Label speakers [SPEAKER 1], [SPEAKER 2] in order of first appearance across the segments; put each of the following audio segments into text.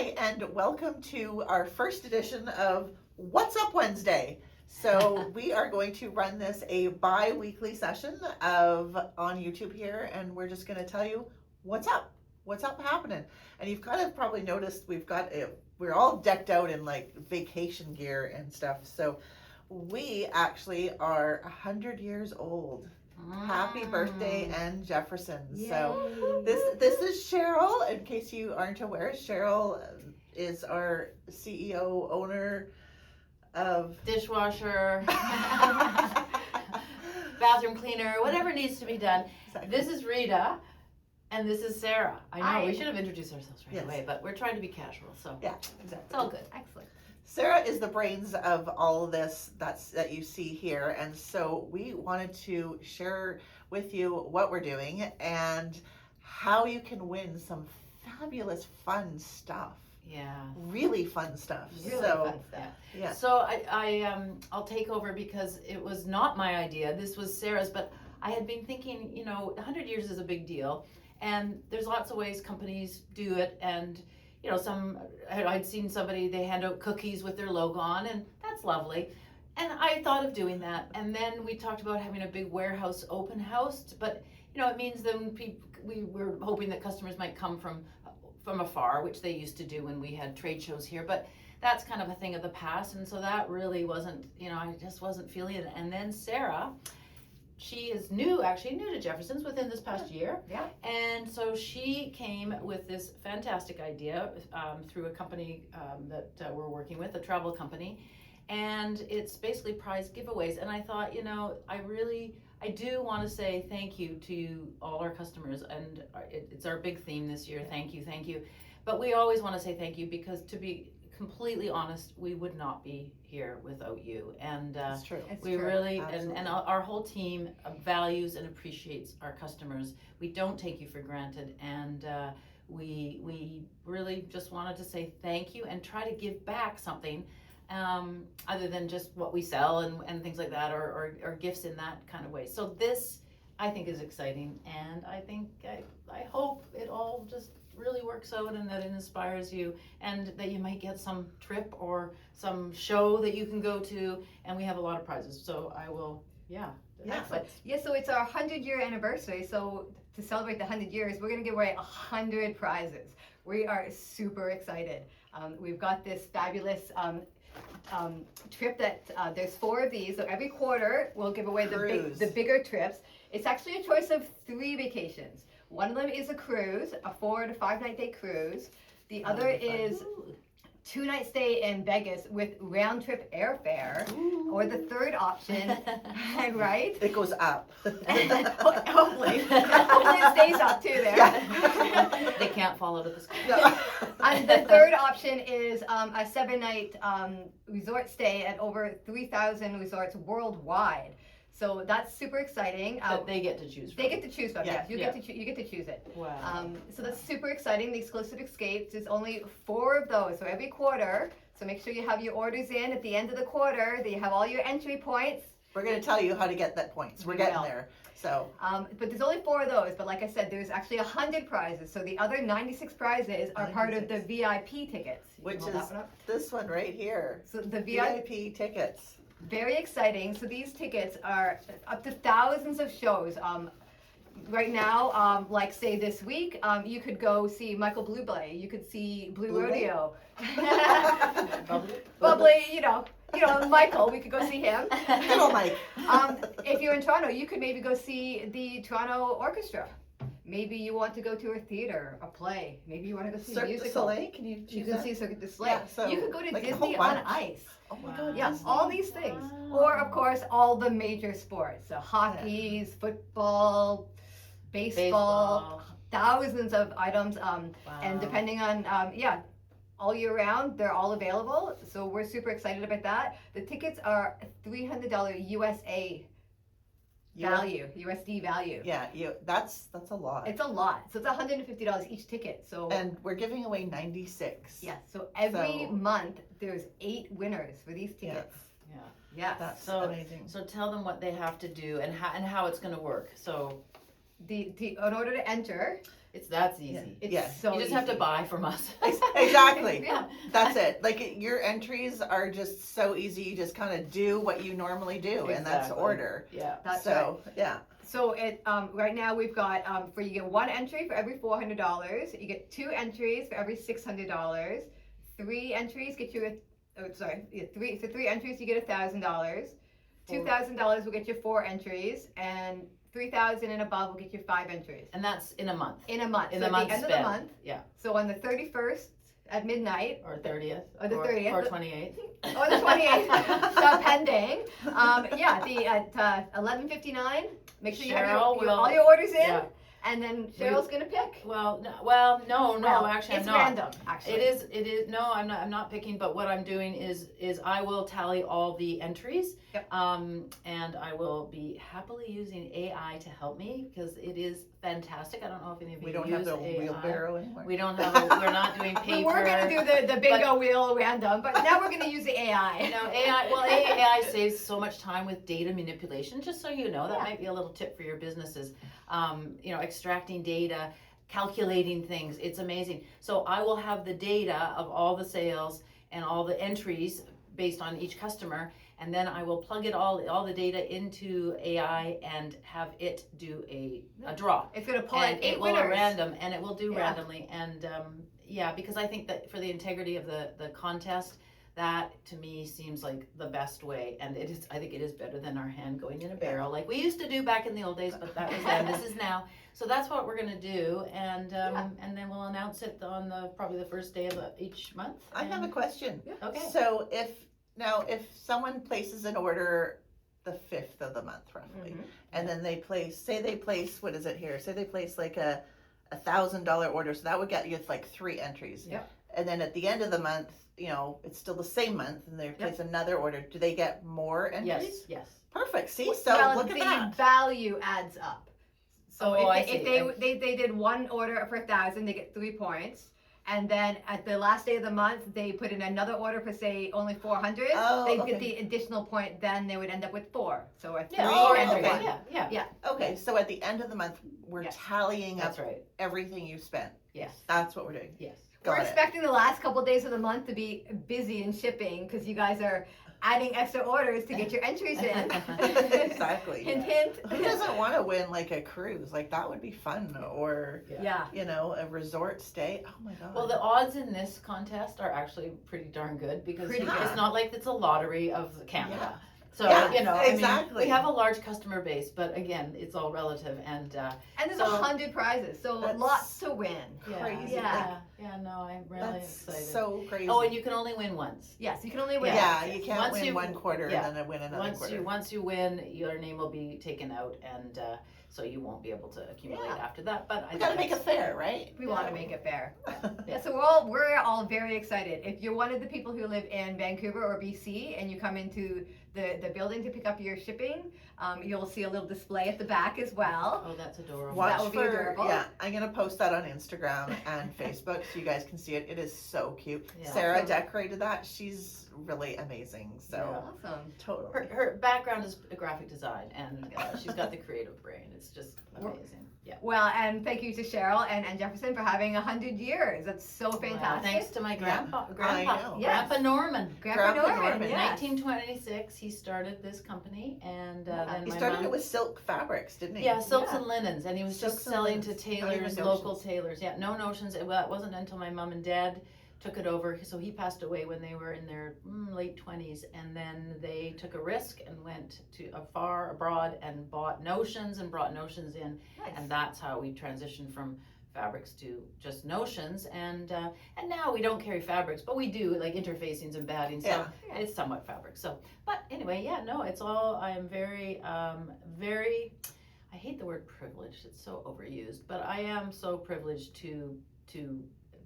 [SPEAKER 1] Hi, and welcome to our first edition of What's Up Wednesday. So we are going to run this a bi-weekly session on YouTube here, and we're just going to tell you what's up happening. And you've kind of probably noticed we're all decked out in like vacation gear and stuff. So we actually are 100 years old. Happy birthday, and Jefferson.
[SPEAKER 2] Yay.
[SPEAKER 1] So this is Cheryl. In case you aren't aware, Cheryl is our CEO, owner of
[SPEAKER 2] Dishwasher, bathroom cleaner, whatever needs to be done.
[SPEAKER 1] Exactly.
[SPEAKER 2] This is Rita, and this is Sarah. I know
[SPEAKER 3] Hi.
[SPEAKER 2] we should have introduced ourselves right
[SPEAKER 1] Yes.
[SPEAKER 2] away, but we're trying to be casual, so
[SPEAKER 1] Yeah,
[SPEAKER 2] it's
[SPEAKER 1] exactly.
[SPEAKER 2] all good.
[SPEAKER 3] Excellent.
[SPEAKER 1] Sarah is the brains of all of this that you see here, and so we wanted to share with you what we're doing and how you can win some fabulous fun stuff.
[SPEAKER 2] Yeah.
[SPEAKER 1] Really fun stuff.
[SPEAKER 3] Really
[SPEAKER 1] So,
[SPEAKER 3] fun stuff.
[SPEAKER 1] yeah.
[SPEAKER 2] So I'll take over because it was not my idea. This was Sarah's, but I had been thinking, 100 years is a big deal, and there's lots of ways companies do it, and I'd seen somebody, they hand out cookies with their logo on, and that's lovely. And I thought of doing that. And then we talked about having a big warehouse open house, but it means then we were hoping that customers might come from afar, which they used to do when we had trade shows here. But that's kind of a thing of the past. And so that really wasn't, I just wasn't feeling it. And then Sarah, she is new to Jefferson's within this past year.
[SPEAKER 3] Yeah.
[SPEAKER 2] And so she came with this fantastic idea through a company that we're working with, a travel company. And it's basically prize giveaways. And I thought, I do want to say thank you to all our customers. And it's our big theme this year. Thank you. But we always want to say thank you because, to be completely honest, we would not be here without you. And
[SPEAKER 1] That's true.
[SPEAKER 2] we really,
[SPEAKER 1] Absolutely.
[SPEAKER 2] and our whole team values and appreciates our customers. We don't take you for granted, and we really just wanted to say thank you and try to give back something other than just what we sell and things like that, or gifts in that kind of way. So this, I think, is exciting, and I think I hope it all just really works out and that it inspires you, and that you might get some trip or some show that you can go to, and we have a lot of prizes. So I will,
[SPEAKER 3] Excellent. Yeah, so it's our 100-year anniversary. So to celebrate the 100 years, we're going to give away 100 prizes. We are super excited. We've got this fabulous trip that there's 4 of these. So every quarter we'll give away the bigger trips. It's actually a choice of 3 vacations. One of them is a cruise, a 4 to 5 night day cruise. The other is 2-night stay in Vegas with round trip airfare.
[SPEAKER 2] Ooh.
[SPEAKER 3] Or the third option, right?
[SPEAKER 1] It goes up.
[SPEAKER 3] Hopefully it stays up too there.
[SPEAKER 1] Yeah.
[SPEAKER 2] They can't fall out of the sky.
[SPEAKER 1] No.
[SPEAKER 3] And the third option is a 7-night resort stay at over 3,000 resorts worldwide. So that's super exciting.
[SPEAKER 2] But they get to choose from.
[SPEAKER 3] They get to choose from.
[SPEAKER 1] Yeah.
[SPEAKER 3] Yes, you get to choose it.
[SPEAKER 2] Wow.
[SPEAKER 3] So that's super exciting. The exclusive escapes is only 4 of those, so every quarter. So make sure you have your orders in at the end of the quarter. That you have all your entry points.
[SPEAKER 1] We're going to tell you how to get that points. We're getting there. So.
[SPEAKER 3] But there's only 4 of those. But like I said, there's actually 100 prizes. So the other 96 prizes are part of the VIP tickets. You
[SPEAKER 1] Which
[SPEAKER 3] can hold
[SPEAKER 1] is
[SPEAKER 3] that one up.
[SPEAKER 1] this one right here.
[SPEAKER 3] So the
[SPEAKER 1] VIP tickets.
[SPEAKER 3] Very exciting. So these tickets are up to thousands of shows. Right now, like say this week, you could go see Michael Bublé. You could see Blue Rodeo. Bubbly, Michael. We could go see him.
[SPEAKER 1] Good old Mike.
[SPEAKER 3] If you're in Toronto, you could maybe go see the Toronto Orchestra. Maybe you want to go to a theater, a play. Maybe you want to go see a
[SPEAKER 1] Cirque du
[SPEAKER 3] musical.
[SPEAKER 1] Soleil, can you choose
[SPEAKER 3] You can
[SPEAKER 1] that?
[SPEAKER 3] see Cirque du Soleil.
[SPEAKER 1] Yeah, so,
[SPEAKER 3] you could go to
[SPEAKER 1] like, a
[SPEAKER 3] Disney
[SPEAKER 1] whole
[SPEAKER 3] on
[SPEAKER 1] bunch.
[SPEAKER 3] Ice.
[SPEAKER 1] Oh my
[SPEAKER 2] Wow.
[SPEAKER 1] God.
[SPEAKER 3] Yeah,
[SPEAKER 1] Disney.
[SPEAKER 3] all these things.
[SPEAKER 2] Wow.
[SPEAKER 3] Or, of course, all the major sports. So hockey, football, baseball, thousands of items. And depending on, all year round, they're all available. So we're super excited about that. The tickets are $300 USA value, USD value.
[SPEAKER 1] Yeah, that's a lot.
[SPEAKER 3] It's a lot. So it's $150 each ticket. So
[SPEAKER 1] And we're giving away 96.
[SPEAKER 3] yeah, so every
[SPEAKER 1] So-
[SPEAKER 3] month there's 8 winners for these tickets.
[SPEAKER 2] Yeah.
[SPEAKER 3] Yes.
[SPEAKER 1] That's
[SPEAKER 2] So-
[SPEAKER 1] amazing.
[SPEAKER 2] So tell them what they have to do and how it's going to work. So
[SPEAKER 3] In order to enter,
[SPEAKER 2] That's easy.
[SPEAKER 3] It's
[SPEAKER 1] Yeah.
[SPEAKER 3] so
[SPEAKER 2] You just have to
[SPEAKER 3] easy.
[SPEAKER 2] buy from us.
[SPEAKER 1] Exactly.
[SPEAKER 2] Yeah.
[SPEAKER 1] That's it. Like your entries are just so easy. You just kind of do what you normally do, and that's
[SPEAKER 2] Exactly.
[SPEAKER 1] order.
[SPEAKER 2] Yeah.
[SPEAKER 3] That's
[SPEAKER 1] So yeah,
[SPEAKER 3] So it right now we've got for you get one entry for every $400. You get 2 entries for every $600. 3 entries get you three entries you get $1,000. $2,000 will get you 4 entries, and 3,000 and above will get you 5 entries
[SPEAKER 2] And that's in a month.
[SPEAKER 3] in a month.
[SPEAKER 2] In
[SPEAKER 3] so
[SPEAKER 2] the month
[SPEAKER 3] at the end
[SPEAKER 2] spent.
[SPEAKER 3] of the month.
[SPEAKER 2] Yeah.
[SPEAKER 3] So on the 31st at midnight
[SPEAKER 2] Or 30th.
[SPEAKER 3] Or the 30th.
[SPEAKER 2] Or 28th.
[SPEAKER 3] or the 28th, so pending. At 11:59. Make sure you have
[SPEAKER 2] Cheryl will-
[SPEAKER 3] all your orders in,
[SPEAKER 2] Yeah.
[SPEAKER 3] and then Cheryl's gonna pick.
[SPEAKER 2] No, actually,
[SPEAKER 3] it's
[SPEAKER 2] I'm not.
[SPEAKER 3] random. Actually,
[SPEAKER 2] It is. No, I'm not picking. But what I'm doing is I will tally all the entries.
[SPEAKER 3] Yep.
[SPEAKER 2] And I will be happily using AI to help me because it is fantastic. I don't know if any of you
[SPEAKER 1] we don't
[SPEAKER 2] use
[SPEAKER 1] have the
[SPEAKER 2] AI.
[SPEAKER 1] wheelbarrow anymore.
[SPEAKER 2] We don't have. We're not doing paper.
[SPEAKER 3] We were gonna do the bingo wheel random, but now we're gonna use the AI.
[SPEAKER 2] AI. Well, AI saves so much time with data manipulation. Just so you know, that
[SPEAKER 3] Yeah.
[SPEAKER 2] might be a little tip for your businesses. Extracting data, calculating things. It's amazing. So I will have the data of all the sales and all the entries based on each customer, and then I will plug it all the data into AI and have it do a draw.
[SPEAKER 3] It's gonna pull
[SPEAKER 2] And
[SPEAKER 3] in 8
[SPEAKER 2] it will
[SPEAKER 3] winners.
[SPEAKER 2] random, and it will do
[SPEAKER 3] Yeah.
[SPEAKER 2] randomly, and because I think that for the integrity of the contest, that to me seems like the best way, and I think it is better than our hand going in a barrel like we used to do back in the old days, but that was then. This is now. So that's what we're gonna do, and then we'll announce it on probably the first day of each month.
[SPEAKER 1] I have a question.
[SPEAKER 2] Okay.
[SPEAKER 1] So if someone places an order the 5th of the month roughly,
[SPEAKER 3] Mhm.
[SPEAKER 1] and then they place what is it here? Say they place like a $1,000 order, so that would get you like 3 entries.
[SPEAKER 3] Yep.
[SPEAKER 1] And then at the end of the month, it's still the same month, and they place another order. Do they get more entries?
[SPEAKER 2] Yes.
[SPEAKER 1] Perfect. See, so
[SPEAKER 3] Well,
[SPEAKER 1] look at
[SPEAKER 3] the
[SPEAKER 1] that.
[SPEAKER 3] value adds up. So
[SPEAKER 2] Oh, I
[SPEAKER 3] if
[SPEAKER 2] see.
[SPEAKER 3] they did one order for 1,000, they get 3 points. And then at the last day of the month, they put in another order for say only 400.
[SPEAKER 1] Oh,
[SPEAKER 3] They
[SPEAKER 1] okay.
[SPEAKER 3] get the additional point. Then they would end up with 4. So a 3
[SPEAKER 2] Yeah.
[SPEAKER 1] Oh,
[SPEAKER 3] entry
[SPEAKER 1] okay.
[SPEAKER 3] one.
[SPEAKER 2] Yeah.
[SPEAKER 1] Okay, so at the end of the month, we're
[SPEAKER 3] Yes.
[SPEAKER 1] tallying up
[SPEAKER 2] That's right.
[SPEAKER 1] everything you spent.
[SPEAKER 2] Yes.
[SPEAKER 1] That's what we're doing.
[SPEAKER 2] Yes.
[SPEAKER 3] We're
[SPEAKER 1] Got it.
[SPEAKER 3] expecting the last couple days of the month to be busy in shipping because you guys are adding extra orders to get your entries in.
[SPEAKER 1] Exactly.
[SPEAKER 3] Hint, hint.
[SPEAKER 1] Who doesn't want to win like a cruise? Like that would be fun, or
[SPEAKER 3] Yeah.
[SPEAKER 1] a resort stay. Oh my god.
[SPEAKER 2] Well, the odds in this contest are actually pretty darn good because
[SPEAKER 3] Pretty
[SPEAKER 2] it's
[SPEAKER 1] good.
[SPEAKER 2] not like it's a lottery of Canada. So,
[SPEAKER 1] Yeah,
[SPEAKER 2] I
[SPEAKER 1] exactly.
[SPEAKER 2] mean, we have a large customer base, but again, it's all relative. And
[SPEAKER 3] And there's
[SPEAKER 2] So-
[SPEAKER 3] 100 prizes, so
[SPEAKER 1] That's
[SPEAKER 3] lots to win.
[SPEAKER 1] crazy.
[SPEAKER 3] Yeah.
[SPEAKER 2] No, I'm really
[SPEAKER 1] That's
[SPEAKER 2] excited.
[SPEAKER 1] so crazy.
[SPEAKER 2] Oh, and you can only win once.
[SPEAKER 3] Yes, you can only win.
[SPEAKER 1] yeah,
[SPEAKER 3] once.
[SPEAKER 1] you can't
[SPEAKER 2] Once
[SPEAKER 1] win
[SPEAKER 2] you-
[SPEAKER 1] one quarter
[SPEAKER 2] yeah.
[SPEAKER 1] and then win another quarter.
[SPEAKER 2] Once you win, your name will be taken out, and so you won't be able to accumulate
[SPEAKER 1] Yeah.
[SPEAKER 2] after that. But I
[SPEAKER 1] We gotta
[SPEAKER 2] think
[SPEAKER 1] make it
[SPEAKER 2] that's-
[SPEAKER 1] fair, right?
[SPEAKER 3] We want to make it fair.
[SPEAKER 2] Yeah.
[SPEAKER 3] Yeah, so we're all very excited. If you're one of the people who live in Vancouver or BC and you come into the building to pick up your shipping, you'll see a little display at the back as well.
[SPEAKER 2] Oh, that's adorable.
[SPEAKER 1] Watch
[SPEAKER 3] would be
[SPEAKER 1] for
[SPEAKER 3] adorable.
[SPEAKER 1] yeah. I'm gonna post that on Instagram and Facebook so you guys can see it. It is so cute.
[SPEAKER 2] Yeah.
[SPEAKER 1] Sarah
[SPEAKER 3] Awesome.
[SPEAKER 1] decorated that. She's really amazing. So
[SPEAKER 3] Awesome.
[SPEAKER 1] totally.
[SPEAKER 2] Her background is graphic design, and she's got the creative brain. It's just amazing. Yeah.
[SPEAKER 3] Well, and thank you to Cheryl and Jefferson for having 100 years. That's so
[SPEAKER 2] Well,
[SPEAKER 3] fantastic.
[SPEAKER 2] thanks to my grandpa,
[SPEAKER 1] I know.
[SPEAKER 3] Yes.
[SPEAKER 2] Grandpa Norman.
[SPEAKER 3] Grandpa
[SPEAKER 1] Grandpa
[SPEAKER 3] Norman,
[SPEAKER 1] Norman.
[SPEAKER 3] yes.
[SPEAKER 2] 1926, he started this company, and then
[SPEAKER 1] He
[SPEAKER 2] my
[SPEAKER 1] started
[SPEAKER 2] mom,
[SPEAKER 1] it with silk fabrics, didn't he?
[SPEAKER 2] yeah, silks
[SPEAKER 3] Yeah.
[SPEAKER 2] and linens, and he was
[SPEAKER 1] Silks
[SPEAKER 2] just
[SPEAKER 1] and
[SPEAKER 2] selling to
[SPEAKER 1] linens. Not even
[SPEAKER 2] tailors, local
[SPEAKER 1] notions.
[SPEAKER 2] tailors. Yeah, no notions. It wasn't until my mom and dad took it over. So he passed away when they were in their late 20s, and then they took a risk and went to far abroad and bought notions and brought notions in,
[SPEAKER 3] Nice.
[SPEAKER 2] and that's how we transitioned from fabrics to just notions, and now we don't carry fabrics, but we do like interfacings and batting, so
[SPEAKER 1] Yeah.
[SPEAKER 2] it's somewhat fabric. So, but anyway, it's all. I am very, very. I hate the word privileged. It's so overused, but I am so privileged to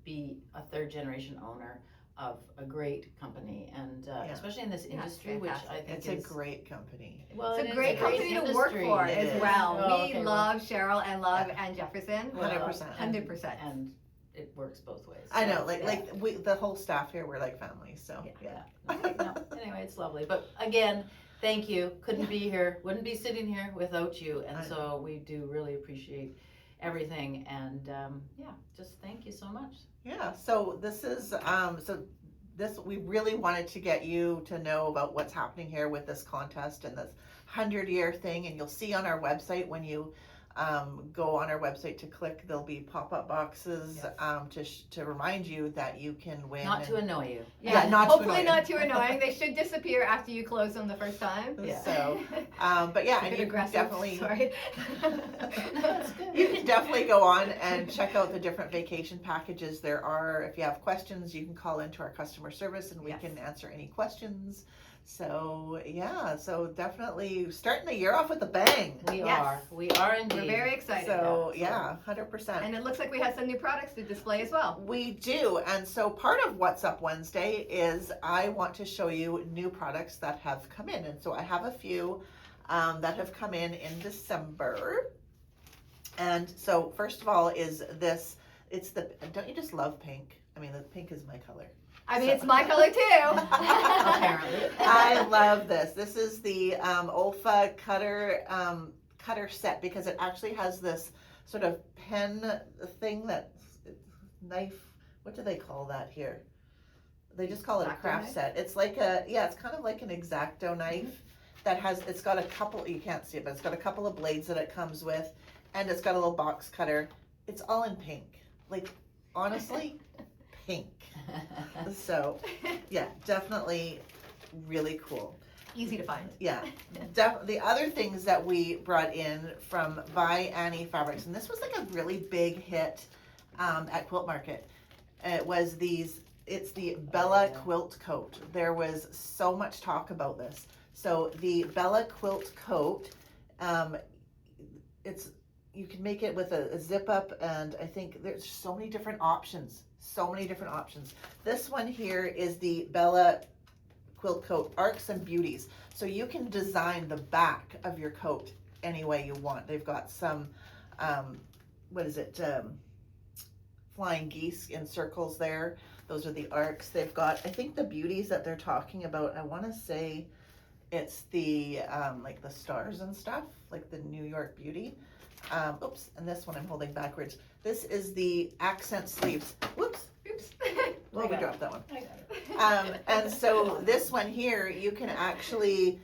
[SPEAKER 2] be a third generation owner of a great company, and especially in this
[SPEAKER 3] Yeah, it's
[SPEAKER 2] industry, which I think
[SPEAKER 1] It's
[SPEAKER 2] is
[SPEAKER 1] a great company.
[SPEAKER 2] well,
[SPEAKER 3] It's
[SPEAKER 2] it
[SPEAKER 3] a
[SPEAKER 2] is
[SPEAKER 3] great company to work
[SPEAKER 2] industry.
[SPEAKER 3] for
[SPEAKER 1] It
[SPEAKER 3] as
[SPEAKER 1] is.
[SPEAKER 3] well.
[SPEAKER 2] Oh,
[SPEAKER 3] We
[SPEAKER 2] okay,
[SPEAKER 3] love Cheryl and love
[SPEAKER 1] Yeah.
[SPEAKER 3] and Jefferson.
[SPEAKER 1] 100%.
[SPEAKER 3] 100%.
[SPEAKER 2] and it works both ways.
[SPEAKER 1] I
[SPEAKER 2] So,
[SPEAKER 1] know, the whole staff here, we're like family, so yeah.
[SPEAKER 2] No, anyway, it's lovely. But again, thank you. Couldn't be here, wouldn't be sitting here without you. And
[SPEAKER 1] I
[SPEAKER 2] so we do really appreciate everything. And yeah, just thank you so much.
[SPEAKER 1] Yeah, so this is, we really wanted to get you to know about what's happening here with this contest and this 100-year thing. And you'll see on our website when you go on our website to click, there'll be pop-up boxes to remind you that you can win.
[SPEAKER 2] Not to annoy you.
[SPEAKER 1] Yeah, not
[SPEAKER 3] hopefully
[SPEAKER 1] too
[SPEAKER 3] not too annoying. They should disappear after you close them the first time.
[SPEAKER 2] Yeah.
[SPEAKER 1] So, but yeah,
[SPEAKER 3] It's a
[SPEAKER 1] and
[SPEAKER 3] bit
[SPEAKER 1] you
[SPEAKER 3] aggressive.
[SPEAKER 1] definitely,
[SPEAKER 3] Sorry.
[SPEAKER 1] you can definitely go on and check out the different vacation packages there are. If you have questions, you can call into our customer service and we
[SPEAKER 3] Yes.
[SPEAKER 1] can answer any questions. So yeah, so definitely starting the year off with a bang.
[SPEAKER 2] We
[SPEAKER 3] Yes.
[SPEAKER 2] are. We are indeed.
[SPEAKER 3] We're very excited.
[SPEAKER 1] So yeah, 100%.
[SPEAKER 3] And it looks like we have some new products to display as well.
[SPEAKER 1] We do, and so part of What's Up Wednesday is I want to show you new products that have come in, and so I have a few that have come in December. And so first of all is this, don't you just love pink? I mean, the pink is my color.
[SPEAKER 3] I mean, it's my color too.
[SPEAKER 2] Apparently.
[SPEAKER 1] I love this. This is the Olfa cutter set because it actually has this sort of pen thing knife. What do they call that here? They just call it a
[SPEAKER 3] X-Acto
[SPEAKER 1] craft
[SPEAKER 3] knife?
[SPEAKER 1] set. It's like it's kind of like an X-Acto knife that it's got a couple, you can't see it, but it's got a couple of blades that it comes with, and it's got a little box cutter. It's all in pink. Like, honestly, pink. So, yeah, definitely really cool.
[SPEAKER 3] Easy to find.
[SPEAKER 1] Yeah, the other things that we brought in from By Annie Fabrics, and this was like a really big hit at Quilt Market. It's the Bella Quilt Coat. There was so much talk about this. So the Bella Quilt Coat, you can make it with a zip up, and I think there's so many different options. This one here is the Bella Quilt Coat Arcs and Beauties. So you can design the back of your coat any way you want. They've got some, flying geese in circles there. Those are the arcs. They've got, I think the beauties that they're talking about, I want to say it's the, like the stars and stuff, like the New York Beauty. Oops, and this one I'm holding backwards. This is the accent sleeves. Whoops.
[SPEAKER 3] Oops.
[SPEAKER 1] Well, we dropped that one.
[SPEAKER 2] I got it.
[SPEAKER 1] And so this one here, you can actually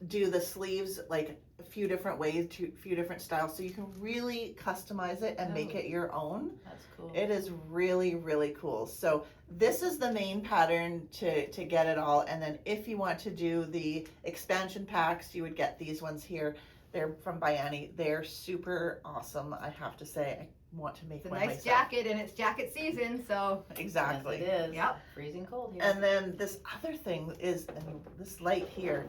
[SPEAKER 1] do the sleeves like a few different ways, a few different styles. So you can really customize it and make it your own.
[SPEAKER 2] That's cool.
[SPEAKER 1] It is really, really cool. So this is the main pattern to get it all. And then if you want to do the expansion packs, you would get these ones here. They're from By Annie. They're super awesome, I have to say. I want to make
[SPEAKER 3] It's a
[SPEAKER 1] one
[SPEAKER 3] nice
[SPEAKER 1] myself.
[SPEAKER 3] jacket, and it's jacket season, so.
[SPEAKER 1] Exactly.
[SPEAKER 2] Yes, it is.
[SPEAKER 3] Yep.
[SPEAKER 2] Freezing cold here.
[SPEAKER 1] And then this other thing is, this light here.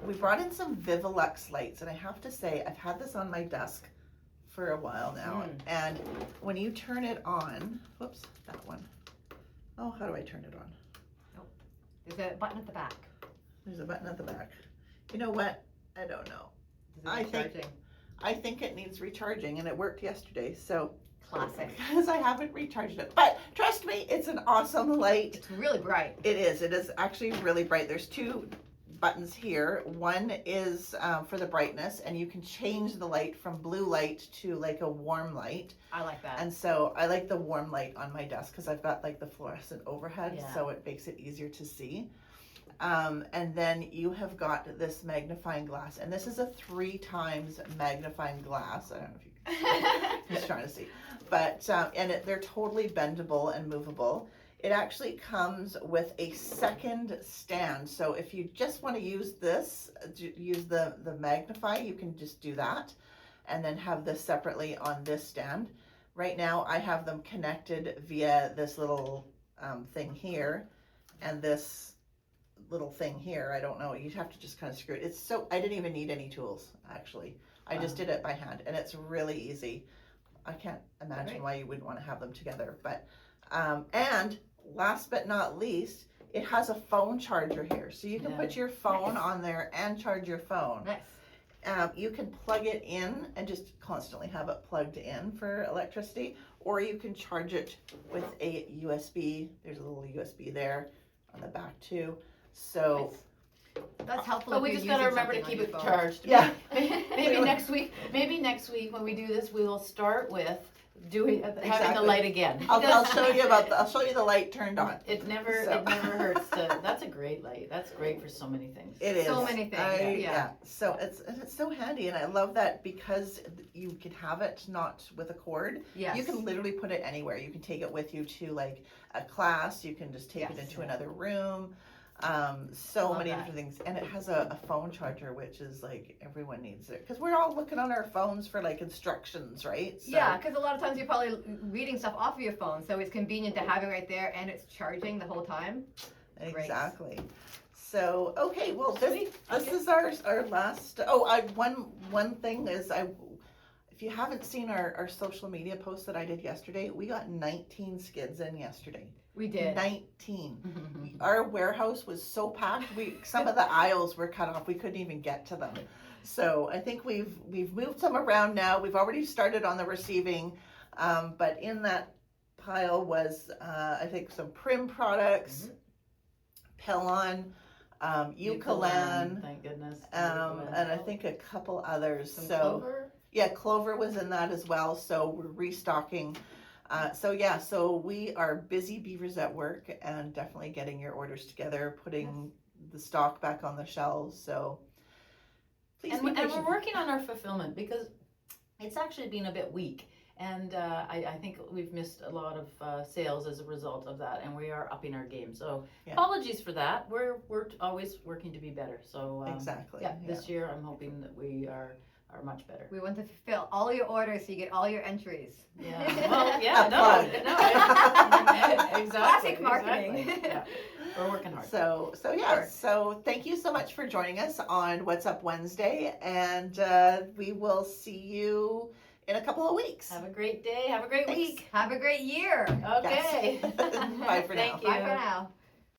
[SPEAKER 1] We brought in some Vivilux lights, and I have to say, I've had this on my desk for a while now. And when you turn it on, whoops, that one. Oh, how do I turn it on?
[SPEAKER 3] There's a button at the back.
[SPEAKER 1] There's a button at the back. You know what? I don't know.
[SPEAKER 3] Is it
[SPEAKER 1] I think-
[SPEAKER 3] charging?
[SPEAKER 1] I think it needs recharging, and it worked yesterday, so.
[SPEAKER 3] Classic.
[SPEAKER 1] Because I haven't recharged it. But trust me, it's an awesome light.
[SPEAKER 3] It's really bright.
[SPEAKER 1] It is actually really bright. There's two buttons here. One is for the brightness, and you can change the light from blue light to like a warm light.
[SPEAKER 3] I like that.
[SPEAKER 1] And so I like the warm light on my desk because I've got like the fluorescent overhead,
[SPEAKER 2] Yeah.
[SPEAKER 1] so it makes it easier to see. And then you have got this magnifying glass, and this is a 3 times magnifying glass. I don't know if you can I'm just trying to see, but they're totally bendable and movable. It actually comes with a second stand, so if you just want to use the magnify, you can just do that, and then have this separately on this stand. Right now, I have them connected via this little thing here, and this little thing here. I don't know. You'd have to just kind of screw it. I didn't even need any tools, actually. I just did it by hand, and it's really easy. I can't imagine why you wouldn't want to have them together. But and last but not least, it has a phone charger here, so you can put your phone on there and charge your phone.
[SPEAKER 3] Nice.
[SPEAKER 1] You can plug it in and just constantly have it plugged in for electricity, or you can charge it with a USB. There's a little USB there on the back too. So
[SPEAKER 3] That's helpful.
[SPEAKER 2] But
[SPEAKER 3] if
[SPEAKER 2] we
[SPEAKER 3] you're
[SPEAKER 2] just gotta
[SPEAKER 3] using
[SPEAKER 2] remember to
[SPEAKER 3] something
[SPEAKER 2] keep
[SPEAKER 3] on
[SPEAKER 2] it
[SPEAKER 3] your phone.
[SPEAKER 2] charged.
[SPEAKER 1] Yeah.
[SPEAKER 2] Maybe next week. Maybe next week when we do this, we will start with having the
[SPEAKER 1] Exactly.
[SPEAKER 2] light again.
[SPEAKER 1] I'll
[SPEAKER 2] Because
[SPEAKER 1] show you I'll show you the light turned on.
[SPEAKER 2] It never hurts to. That's a great light. That's great for so many things.
[SPEAKER 1] It is.
[SPEAKER 3] So many things, yeah.
[SPEAKER 1] So it's so handy, and I love that because you can have it not with a cord.
[SPEAKER 3] Yes.
[SPEAKER 1] You can literally put it anywhere. You can take it with you to like a class. You can just take it
[SPEAKER 3] Yes.
[SPEAKER 1] into another room. So
[SPEAKER 3] Love
[SPEAKER 1] many
[SPEAKER 3] that.
[SPEAKER 1] different things, and it has a phone charger, which is like everyone needs it because we're all looking on our phones for like instructions, right? So,
[SPEAKER 3] Yeah, because a lot of times you're probably reading stuff off of your phone, so it's convenient to have it right there, and it's charging the whole time. Great.
[SPEAKER 1] exactly. So okay, well this
[SPEAKER 2] Sweet.
[SPEAKER 1] this
[SPEAKER 2] Okay.
[SPEAKER 1] is our last. One thing is if you haven't seen our social media post that I did yesterday, we got 19 skids in yesterday.
[SPEAKER 3] We did.
[SPEAKER 1] 19. Our warehouse was so packed. Some of the aisles were cut off. We couldn't even get to them. So I think we've moved some around now. We've already started on the receiving, but in that pile was I think some Prim products, Pellon, Eucalan,
[SPEAKER 2] Thank goodness.
[SPEAKER 1] and I think a couple others.
[SPEAKER 3] Some
[SPEAKER 1] So
[SPEAKER 3] clover.
[SPEAKER 1] yeah, Clover was in that as well. So we're restocking. So we are busy beavers at work and definitely getting your orders together, putting the stock back on the shelves. So please
[SPEAKER 2] And
[SPEAKER 1] be
[SPEAKER 2] we're
[SPEAKER 1] patient.
[SPEAKER 2] working on our fulfillment because it's actually been a bit weak. And I think we've missed a lot of sales as a result of that, and we are upping our game. So
[SPEAKER 1] Yeah.
[SPEAKER 2] apologies for that. We're always working to be better. So
[SPEAKER 1] Exactly.
[SPEAKER 2] yeah, this year I'm hoping that we are much better.
[SPEAKER 3] We want to fulfill all your orders so you get all your entries.
[SPEAKER 2] Yeah. Well, yeah.
[SPEAKER 1] A
[SPEAKER 2] No.
[SPEAKER 1] plug.
[SPEAKER 2] No. Exactly.
[SPEAKER 3] Classic marketing.
[SPEAKER 2] Exactly. Yeah. We're working hard.
[SPEAKER 1] So yeah.
[SPEAKER 3] Sure.
[SPEAKER 1] So thank you so much for joining us on What's Up Wednesday, and we will see you in a couple of weeks.
[SPEAKER 2] Have a great day. Have a great
[SPEAKER 1] Thanks.
[SPEAKER 2] week.
[SPEAKER 3] Have a great year.
[SPEAKER 2] Okay.
[SPEAKER 1] Yes. Bye for now.
[SPEAKER 2] Thank you.
[SPEAKER 3] Bye for now.